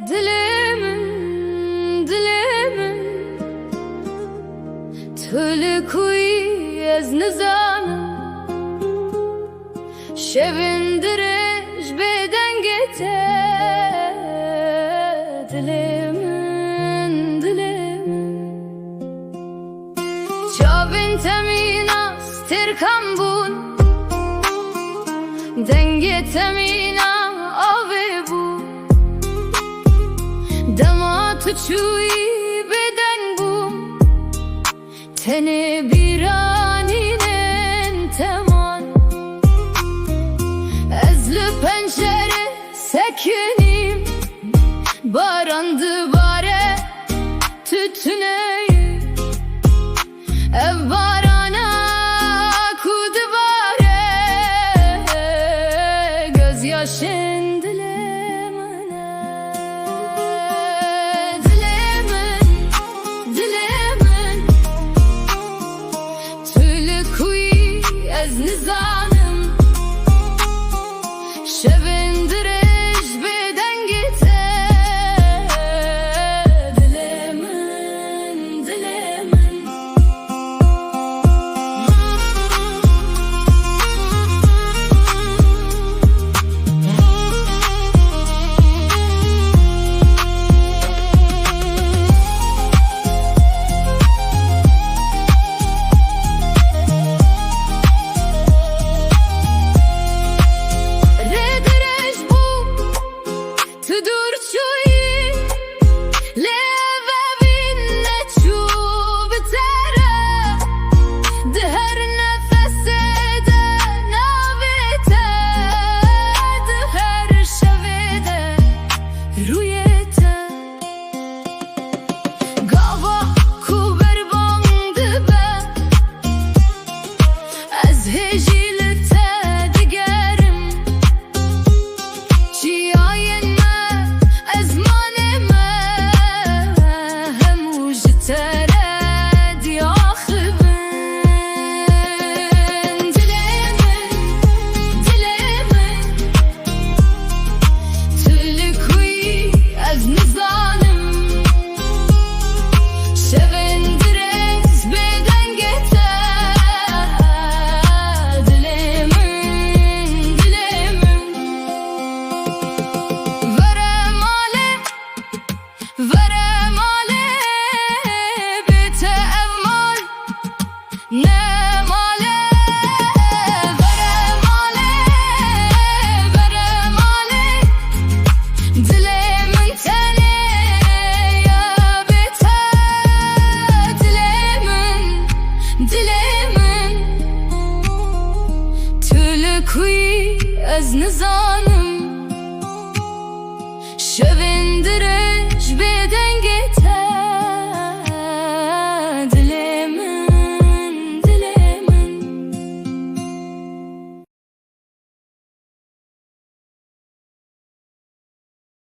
Dilimin, dilimin Tülkuy ez nizanım Şevindiriş beden gete Dilimin, dilimin Çavin teminas tirkambun Denge temina ave bu Dama tuçuyi beden bu Tene bir aninen teman Ezli pencere sekinim Barandı bare tütüneyi Ev barana kudu bare Gözyaşın dilemene Dilemin, dilemin Tülkuy ez nizanım Şevindiriş beden gite Dilemin, dilemin Tülkuy ez nizanım